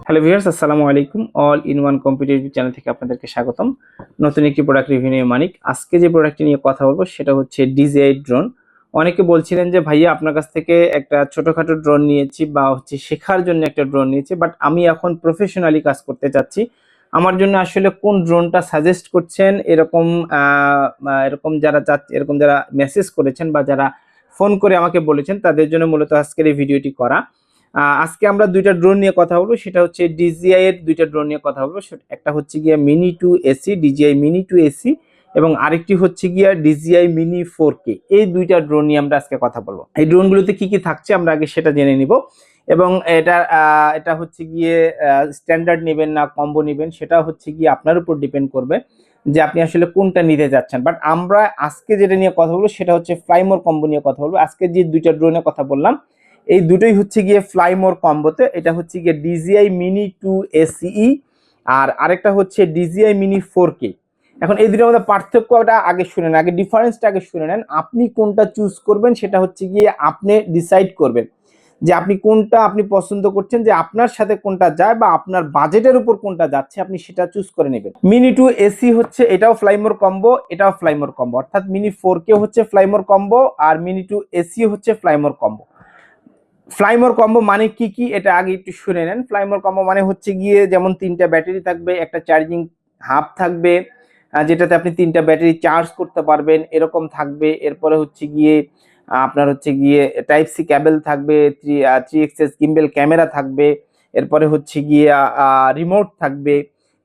Hello viewers, আসসালামু আলাইকুম। All in one competitive channel থেকে আপনাদেরকে স্বাগতম। নতুন একটি প্রোডাক্ট রিভিউ নিয়ে মানিক। আজকে যে প্রোডাক্টটি নিয়ে কথা বলবো সেটা হচ্ছে DJI ড্রোন। অনেকে বলছিলেন যে ভাইয়া আপনার কাছ থেকে একটা ছোটখাটো ড্রোন নিয়েছি বা হচ্ছে শেখার জন্য একটা ড্রোন নিয়েছি, বাট আমি এখন প্রফেশনালি কাজ করতে চাচ্ছি। আমার জন্য আসলে কোন ড্রোনটা সাজেস্ট করছেন, এরকম এরকম যারা মেসেজ করেছেন বা যারা ফোন করে আমাকে বলেছেন, তাদের জন্য মূলত আজকের এই ভিডিওটি করা। আজকে আমরা দুইটা ড্রোন নিয়ে কথা বলবো, সেটা হচ্ছে DJI এর দুইটা ড্রোন নিয়ে কথা বলবো। একটা হচ্ছে গিয়া mini 2 AC, DJI mini 2 AC, এবং আরেকটি হচ্ছে গিয়া DJI মিনি 4K। এই দুইটা ড্রোন নিয়ে আমরা আজকে কথা বলবো। এই ড্রোনগুলোতে কি কি থাকছে আমরা আগে সেটা জেনে নিব, এবং এটা হচ্ছে গিয়ে স্ট্যান্ডার্ড নেবেন না কম্বো নেবেন, সেটা হচ্ছে গিয়ে আপনার উপর ডিপেন্ড করবে যে আপনি আসলে কোনটা নিতে যাচ্ছেন। বাট আমরা আজকে যেটা নিয়ে কথা বলবো সেটা হচ্ছে ফ্লাইমোর কম্বো নিয়ে কথা বলবো। আজকে যে দুইটা ড্রোনের কথা বললাম, এই দুটোই হচ্ছে গিয়ে ফ্লাইমোর কম্বোতে। এটা হচ্ছে গিয়ে DJI মিনি 2 ACE, আর আরেকটা হচ্ছে DJI মিনি 4K। এখন এই দুটোর মধ্যে পার্থক্যটা আগে শুনে নেন, আগে ডিফারেন্সটা আগে শুনে নেন। আপনি কোনটা চুজ করবেন সেটা হচ্ছে গিয়ে আপনি ডিসাইড করবেন যে আপনি কোনটা আপনি পছন্দ করছেন, যে আপনার সাথে কোনটা যায় বা আপনার বাজেটের উপর কোনটা যাচ্ছে, আপনি সেটা চুজ করে নেবেন। মিনি 2 AC হচ্ছে এটাও ফ্লাইমোর কম্বো, এটাও ফ্লাইমোর কম্বো, অর্থাৎ মিনি 4K হচ্ছে ফ্লাইমোর কম্বো আর মিনি 2 AC হচ্ছে ফ্লাইমোর কম্বো। ফ্লাইমোর কম্বো মানে কি কি এটা আগে একটু শুনে নেন। ফ্লাইমোর কম্বো মানে হচ্ছে গিয়ে যেমন তিনটা ব্যাটারি থাকবে, একটা চার্জিং হাব থাকবে যেটাতে আপনি তিনটা ব্যাটারি চার্জ করতে পারবেন, এরকম থাকবে। এরপরে হচ্ছে গিয়ে আপনার হচ্ছে গিয়ে টাইপ সি ক্যাবেল থাকবে, 3 axis গিম্বেল ক্যামেরা থাকবে, এরপরে হচ্ছে গিয়ে রিমোট থাকবে।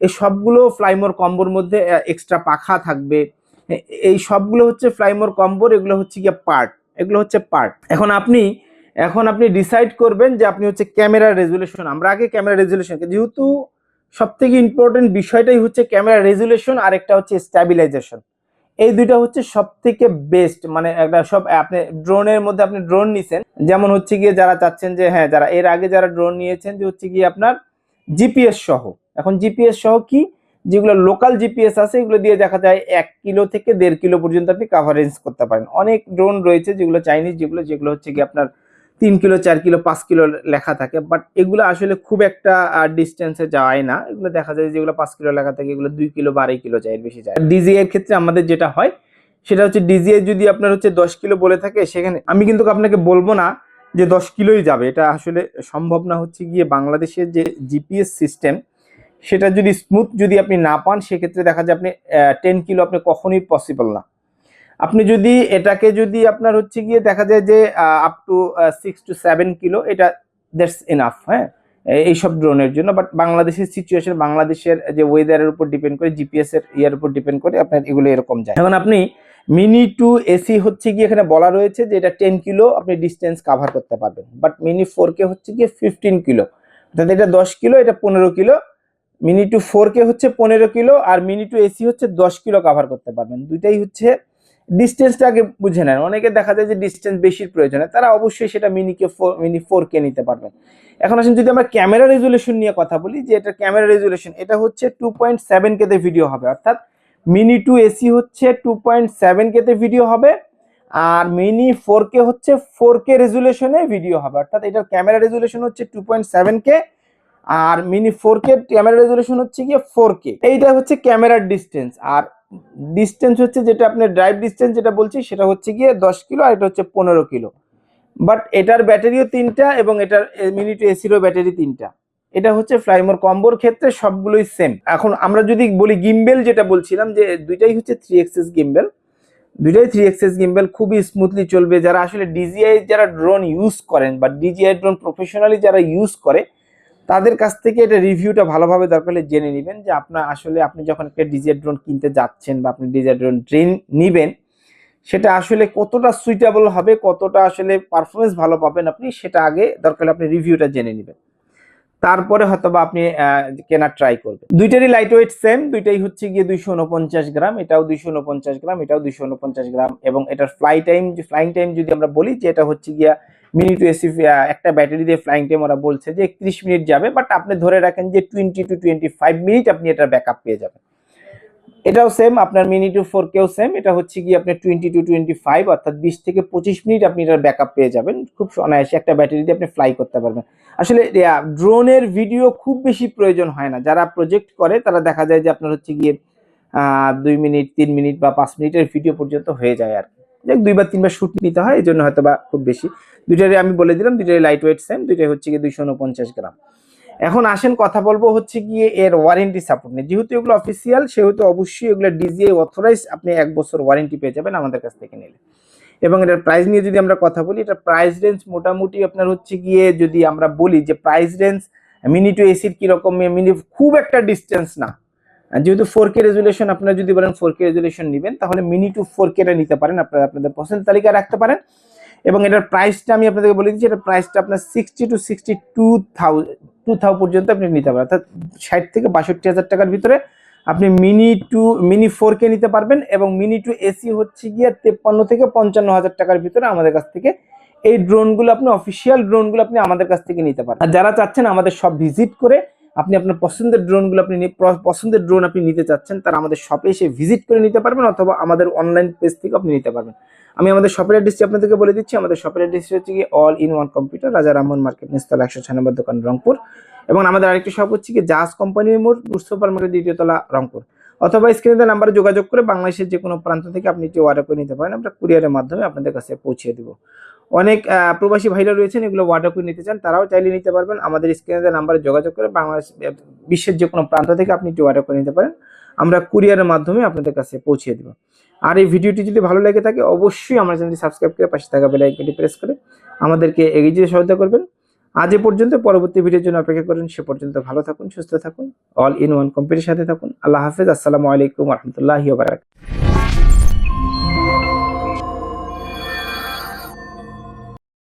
এই সবগুলো ফ্লাইমোর কম্বোর মধ্যে, এক্সট্রা পাখা থাকবে। এই সবগুলো হচ্ছে ফ্লাইমোর কম্বোর, এগুলো হচ্ছে গিয়ে পার্ট, এগুলো হচ্ছে পার্ট। এখন আপনি ডিসাইড করবেন যে আপনি হচ্ছে ক্যামেরা রেজুলেশন। আমরা আগে ক্যামেরা রেজুলেশন, যেহেতু সব থেকে ইম্পর্টেন্ট বিষয়টাই হচ্ছে ক্যামেরা রেজুলেশন আর একটা হচ্ছে স্ট্যাবিলাইজেশন। এই দুইটা হচ্ছে সব থেকে বেস্ট। মানে একটা সব আপনি ড্রোনের মধ্যে আপনি ড্রোন নিছেন, যেমন হচ্ছে গিয়ে যারা চাচ্ছেন যে হ্যাঁ, যারা এর আগে যারা ড্রোন নিয়েছেন যে হচ্ছে গিয়ে আপনার জিপিএস সহ। এখন জিপিএস সহ কি, যেগুলো লোকাল জিপিএস আছে এগুলো দিয়ে দেখা যায় 1 কিলো থেকে 1.5 কিলো পর্যন্ত আপনি কাভারেজ করতে পারেন। অনেক ড্রোন রয়েছে যেগুলো চাইনিজ, যেগুলো হচ্ছে কি আপনার 3 কিলো, 4 কিলো, 5 কিলো লেখা থাকে, বাট এগুলো আসলে খুব একটা ডিস্টেন্সে যায় না। এগুলো দেখা যায় যেগুলো 5 কিলো লেখা থাকে এগুলো 2 কিলো বা 2.5 কিলো যায়, এর বেশি যায়। ডিজিআই এর ক্ষেত্রে আমাদের যেটা হয় সেটা হচ্ছে ডিজিআই যদি আপনার হচ্ছে 10 কিলো বলে থাকে, সেখানে আমি কিন্তু আপনাকে বলবো না যে 10 কিলোই যাবে, এটা আসলে সম্ভব না। হচ্ছে গিয়ে বাংলাদেশের যে জিপিএস সিস্টেম, সেটা যদি স্মুথ যদি আপনি না পান, সেক্ষেত্রে দেখা যায় আপনি 10 কিলো আপনি কখনোই পসিবল না। আপনি যদি এটাকে যদি আপনার হচ্ছে গিয়ে দেখা যায় যে আপ টু 6 to 7 কিলো, এটা দ্যাটস এনাফ, হ্যাঁ, এইসব ড্রোনের জন্য। বাট বাংলাদেশের সিচুয়েশন, বাংলাদেশের যে ওয়েদারের উপর ডিপেন্ড করে, জিপিএস এর ইয়ার উপর ডিপেন্ড করে আপনার এগুলো এরকম যায়। এখন আপনি মিনি 2 AC হচ্ছে গিয়ে এখানে বলা রয়েছে যে এটা 10 কিলো আপনি ডিস্টেন্স কাভার করতে পারবেন, বাট মিনি 4K হচ্ছে গিয়ে 15 কিলো, অর্থাৎ এটা 10 কিলো, এটা 15 কিলো। মিনি 4K হচ্ছে 15 কিলো, আর মিনি 2 AC হচ্ছে 10 কিলো কাভার করতে পারবেন। দুইটাই হচ্ছে ডিস্টেন্সটা আগে বুঝে নেন। অনেকে দেখা যায় যে ডিস্টেন্স বেশির প্রয়োজন হয়, তারা অবশ্যই সেটা মিনি 4K নিতে পারবেন। এখন আসুন যদি আমরা ক্যামেরা রেজুলেশন নিয়ে কথা বলি, যে এটা ক্যামেরা রেজুলেশন, এটা হচ্ছে 2.7K তে ভিডিও হবে, অর্থাৎ মিনি 2 AC হচ্ছে 2.7K তে ভিডিও হবে, আর মিনি 4K হচ্ছে 4K রেজুলেশনে ভিডিও হবে, অর্থাৎ এটার ক্যামেরা রেজুলেশন হচ্ছে 2.7K, আর মিনি 4K ক্যামেরা রেজুলেশন হচ্ছে গিয়ে 4K। এইটা হচ্ছে ক্যামেরার ডিস্টেন্স। আর ডিস্টেন্স হচ্ছে যেটা আপনার ড্রাইভ ডিস্টেন্স যেটা বলছি, সেটা হচ্ছে গিয়ে 10 কিলো, আর এটা হচ্ছে 15 কিলো। বাট এটার ব্যাটারিও 3টা, এবং এটার মিনি 2 ACরও ব্যাটারি 3টা। এটা হচ্ছে ফ্লাইমোর কম্বোর ক্ষেত্রে সবগুলোই সেম। এখন আমরা যদি বলি গিম্বেল, যেটা বলছিলাম যে দুইটাই হচ্ছে 3 axis গিম্বেল, দুইটাই 3 axis গিম্বেল, খুবই স্মুথলি চলবে। যারা আসলে ডিজিআই যারা ড্রোন ইউজ করেন বা ডিজিআই ড্রোন প্রফেশনালি যারা ইউজ করে, তাদের কাছ থেকে এটা রিভিউটা ভালোভাবে দরকার হলে জেনে নেবেন, যে আপনার আসলে আপনি যখন একটা ডিজিআই ড্রোন কিনতে যাচ্ছেন বা আপনি ডিজিআই ড্রোন নিবেন, সেটা আসলে কতটা সুইটেবল হবে, কতটা আসলে পারফরমেন্স ভালো পাবেন আপনি, সেটা আগে দরকার হলে আপনি রিভিউটা জেনে নেবেন, তারপরে হয়তো বা আপনি কেনার ট্রাই করবেন। দুইটারই লাইট ওয়েট সেম, দুইটাই হচ্ছে গিয়ে 249 গ্রাম, এটাও 249 গ্রাম, এটাও 249 গ্রাম। এবং এটার ফ্লাইং টাইম যদি আমরা বলি, যে এটা হচ্ছে গিয়া মিনি 2 AC একটা ব্যাটারি দিয়ে ফ্লাইং টাইম ওরা বলছে যে 31 মিনিট যাবে, বাট আপনি ধরে রাখেন যে 20 to 25 মিনিট আপনি এটার ব্যাকআপ পেয়ে যাবেন। এটাও সেম, আপনার মিনি টু 4Kও সেম। এটা হচ্ছে কি আপনার 20 to 25 অর্থাৎ 20 থেকে 25 মিনিট আপনি এটার ব্যাকআপ পেয়ে যাবেন। খুব অনায়াসে একটা ব্যাটারি দিয়ে আপনি ফ্লাই করতে পারবেন। আসলে ড্রোনের ভিডিও খুব বেশি প্রয়োজন হয় না। যারা প্রজেক্ট করে তারা দেখা যায় যে আপনার হচ্ছে গিয়ে 2 মিনিট 3 মিনিট বা 5 মিনিটের ভিডিও পর্যন্ত হয়ে যায় আর কি। 2 বা 3 বার শুট নিতে হয়, এই জন্য হয়তো বা খুব বেশি। দুইটারই আমি বলে দিলাম, দুইটারই লাইট ওয়েট সেম, দুইটাই হচ্ছে গিয়ে 249 গ্রাম। এখন আসেন কথা বলবো হচ্ছে গিয়ে এর ওয়ারেন্টি সাপোর্ট নিয়ে। যেহেতু এগুলো অফিসিয়াল সেহেতু অবশ্যই এগুলো ডিজিআই অথরাইজ, আপনি 1 বছর ওয়ারেন্টি পেয়ে যাবেন আমাদের কাছ থেকে নিলে। এবং এটার প্রাইস নিয়ে যদি আমরা কথা বলি, এটা প্রাইস রেঞ্জ মোটামুটি আপনার হচ্ছে গিয়ে যদি আমরা বলি যে প্রাইস রেঞ্জ মিনি টু এসির কিরকম, মিনি খুব একটা ডিস্টেন্স না। যেহেতু 4K রেজুলেশন, আপনারা যদি বলেন 4K রেজুলেশন নেবেন তাহলে মিনি টু 4Kটা নিতে পারেন, আপনারা আপনাদের পছন্দ তালিকায় রাখতে পারেন। এবং এটার প্রাইসটা আমি আপনাদেরকে বলে দিচ্ছি, এটার প্রাইসটা আপনার 60 to 62,000 পর্যন্ত আপনি নিতে পারেন, অর্থাৎ 60 থেকে 62,000 টাকার ভিতরে আপনি মিনি 4K নিতে পারবেন। এবং মিনি টু এসি হচ্ছে গিয়ে 53 থেকে 55,000 টাকার ভিতরে আমাদের কাছ থেকে এই ড্রোনগুলো, আপনি অফিসিয়াল ড্রোনগুলো আপনি আমাদের কাছ থেকে নিতে পারেন। আর যারা চাচ্ছেন আমাদের সব ভিজিট করে আপনি আপনার পছন্দের ড্রোনগুলো পছন্দের ড্রোন আপনি নিতে চাচ্ছেন, তারা আমাদের শপে এসে ভিজিট করে নিতে পারবেন, অথবা আমাদের অনলাইন পেজ থেকে আপনি নিতে পারবেন। আমি আমাদের শপের অ্যাড্রেসটি আপনাদেরকে বলে দিচ্ছি। আমাদের শপের অ্যাড্রেসটি হচ্ছে গিয়ে অল ইন ওয়ান কম্পিউটার, রাজা রামমোহন মার্কেট, নিচতলা 106 নম্বর দোকান, রংপুর। এবং আমাদের আরেকটি শপ হচ্ছে গিয়ে জাজ কোম্পানির মোড়, সুপার মার্কেট, 2য় তলা, রংপুর। অথবা স্ক্রিনে দেওয়া নাম্বারে যোগাযোগ করে বাংলাদেশের যে কোনো প্রান্ত থেকে আপনি এটি অর্ডার করে নিতে পারেন, আমরা কুরিয়ারের মাধ্যমে আপনাদের কাছে পৌঁছে দিব। অনেক প্রবাসী ভাইরা রয়েছেন এগুলো অর্ডার করে নিতে চান, তারাও চাইলে নিতে পারবেন। আমাদের স্ক্রিনে দেওয়া নাম্বারে যোগাযোগ করে বাংলাদেশ বিশ্বের যে কোনো প্রান্ত থেকে আপনি এটি অর্ডার করে নিতে পারেন, আমরা কুরিয়ারের মাধ্যমে আপনাদের কাছে পৌঁছে দেব। আর এই ভিডিওটি যদি ভালো লেগে থাকে অবশ্যই আমার চ্যানেলটি সাবস্ক্রাইব করে পাশে থাকা বেল আইকনটি প্রেস করে আমাদেরকে এগিয়ে যেতে সহায়তা করবেন। আজ এ পর্যন্ত, পরবর্তী ভিডিওর জন্য অপেক্ষা করুন। সে পর্যন্ত ভালো থাকুন, সুস্থ থাকুন, অল ইন ওয়ান কম্পিউটারের সাথে থাকুন। আল্লাহ হাফেজ। আসসালামু আলাইকুম ওয়া রাহমাতুল্লাহি ওয়া বারাকাতুহু।